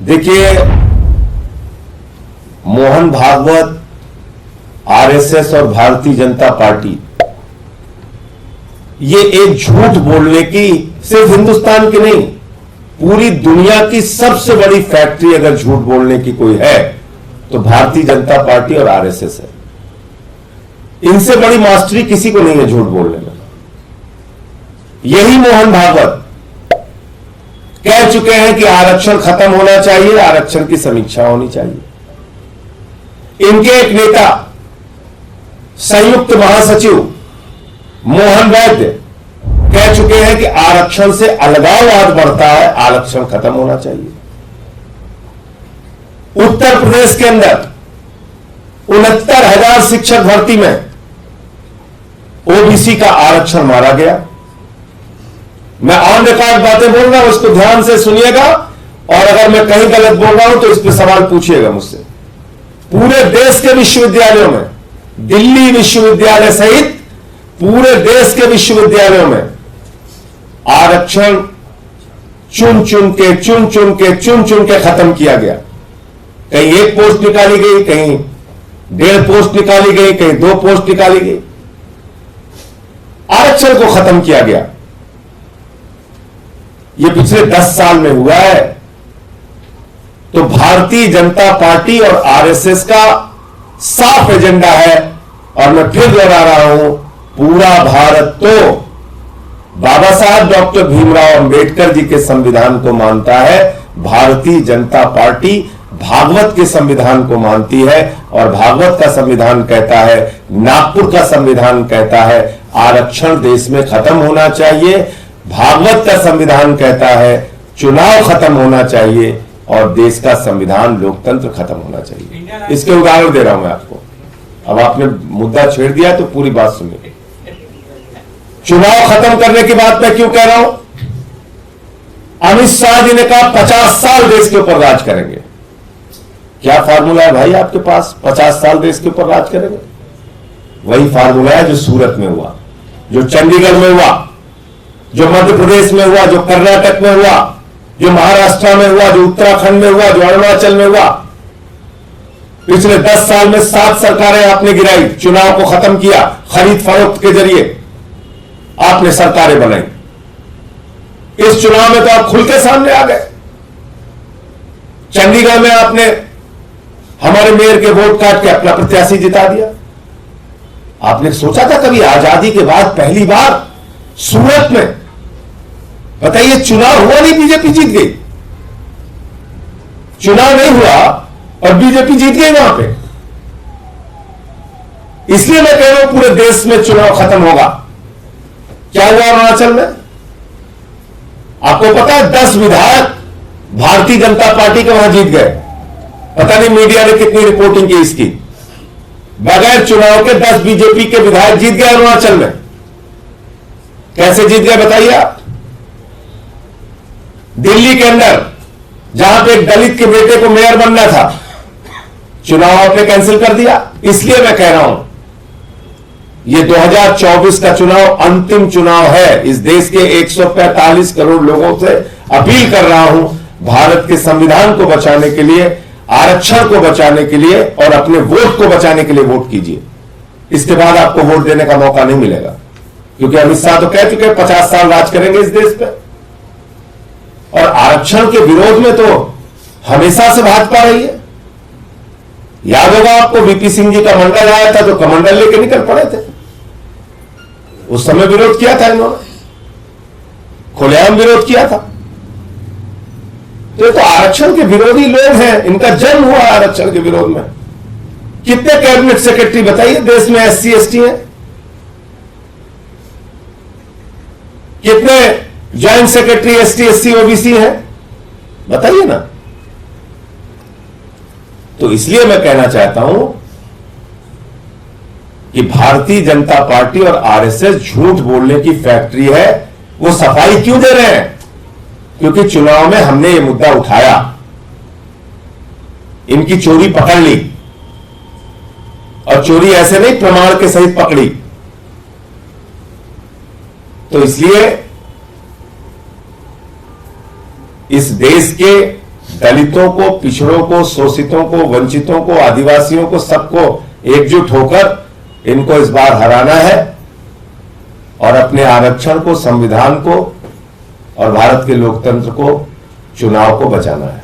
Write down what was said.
देखिए, मोहन भागवत, आरएसएस और भारतीय जनता पार्टी ये एक झूठ बोलने की, सिर्फ हिंदुस्तान की नहीं, पूरी दुनिया की सबसे बड़ी फैक्ट्री अगर झूठ बोलने की कोई है तो भारतीय जनता पार्टी और आरएसएस है। इनसे बड़ी मास्टरी किसी को नहीं है झूठ बोलने में। यही मोहन भागवत कह चुके हैं कि आरक्षण खत्म होना चाहिए, आरक्षण की समीक्षा होनी चाहिए। इनके एक नेता, संयुक्त महासचिव मोहन वैद्य कह चुके हैं कि आरक्षण से अलगाववाद बढ़ता है, आरक्षण खत्म होना चाहिए। उत्तर प्रदेश के अंदर 69,000 शिक्षक भर्ती में ओबीसी का आरक्षण मारा गया। मैं ऑन रिकॉर्ड बातें बोल रहा हूं, उसको ध्यान से सुनिएगा, और अगर मैं कहीं गलत बोल रहा हूं तो इस पर सवाल पूछिएगा मुझसे। पूरे देश के विश्वविद्यालयों में, दिल्ली विश्वविद्यालय सहित पूरे देश के विश्वविद्यालयों में आरक्षण चुन चुन के खत्म किया गया। कहीं एक पोस्ट निकाली गई, कहीं 1.5 पोस्ट निकाली गई, कहीं 2 पोस्ट निकाली गई, आरक्षण को खत्म किया गया। ये पिछले 10 साल में हुआ है। तो भारतीय जनता पार्टी और आरएसएस का साफ एजेंडा है, और मैं फिर दोहरा रहा हूं, पूरा भारत तो बाबा साहब डॉक्टर भीमराव अंबेडकर जी के संविधान को मानता है, भारतीय जनता पार्टी भागवत के संविधान को मानती है, और भागवत का संविधान कहता है, नागपुर का संविधान कहता है आरक्षण देश में खत्म होना चाहिए। भागवत का संविधान कहता है चुनाव खत्म होना चाहिए, और देश का संविधान लोकतंत्र खत्म होना चाहिए। इसके उदाहरण दे रहा हूं मैं आपको। अब आपने मुद्दा छेड़ दिया तो पूरी बात सुनिए। चुनाव खत्म करने की बात मैं क्यों कह रहा हूं? अमित शाह जी ने कहा 50 साल देश के ऊपर राज करेंगे। क्या फार्मूला है भाई आपके पास? 50 साल देश के ऊपर राज करेंगे? वही फार्मूला है जो सूरत में हुआ, जो चंडीगढ़ में हुआ, जो मध्य प्रदेश में हुआ, जो कर्नाटक में हुआ, जो महाराष्ट्र में हुआ, जो उत्तराखंड में हुआ, जो अरुणाचल में हुआ। पिछले 10 साल में 7 सरकारें आपने गिराई, चुनाव को खत्म किया, खरीद फरोख्त के जरिए आपने सरकारें बनाई। इस चुनाव में तो आप खुल के सामने आ गए। चंडीगढ़ में आपने हमारे मेयर के वोट काट के अपना प्रत्याशी जिता दिया। आपने सोचा था कभी आजादी के बाद पहली बार सूरत में, बताइए, चुनाव हुआ नहीं, बीजेपी जीत गई। चुनाव नहीं हुआ और बीजेपी जीत गई वहां पे। इसलिए मैं कह रहा हूं पूरे देश में चुनाव खत्म होगा। क्या हुआ अरुणाचल में? आपको पता है 10 विधायक भारतीय जनता पार्टी के वहां जीत गए। पता नहीं मीडिया ने कितनी रिपोर्टिंग की इसकी। बगैर चुनाव के 10 बीजेपी के विधायक जीत गए अरुणाचल में। कैसे जीत गए बताइए आप? दिल्ली के अंदर जहां पे एक दलित के बेटे को मेयर बनना था, चुनाव आपने कैंसिल कर दिया। इसलिए मैं कह रहा हूं ये 2024 का चुनाव अंतिम चुनाव है। इस देश के 145 करोड़ लोगों से अपील कर रहा हूं, भारत के संविधान को बचाने के लिए, आरक्षण को बचाने के लिए और अपने वोट को बचाने के लिए वोट कीजिए। इसके बाद आपको वोट देने का मौका नहीं मिलेगा, क्योंकि अमित शाह तो कह चुके 50 साल राज करेंगे इस देश पे। और आरक्षण के विरोध में तो हमेशा से भाजपा रही है। याद होगा आपको, वीपी सिंह जी का मंडल आया था तो कमंडल लेके निकल पड़े थे। उस समय विरोध किया था इन्होंने, खुलेआम विरोध किया था। तो ये तो आरक्षण के विरोधी लोग हैं, इनका जन्म हुआ आरक्षण के विरोध में। कितने कैबिनेट सेक्रेटरी बताइए देश में SC ST हैं? कितने joint secretary ST SC OBC हैं? बताइए ना। तो इसलिए मैं कहना चाहता हूं कि भारतीय जनता पार्टी और आरएसएस झूठ बोलने की फैक्ट्री है। वो सफाई क्यों दे रहे हैं? क्योंकि चुनाव में हमने ये मुद्दा उठाया, इनकी चोरी पकड़ ली, और चोरी ऐसे नहीं, प्रमाण के सहित पकड़ी। तो इसलिए इस देश के दलितों को, पिछड़ों को, शोषितों को, वंचितों को, आदिवासियों को, सबको एकजुट होकर इनको इस बार हराना है और अपने आरक्षण को, संविधान को और भारत के लोकतंत्र को, चुनाव को बचाना है।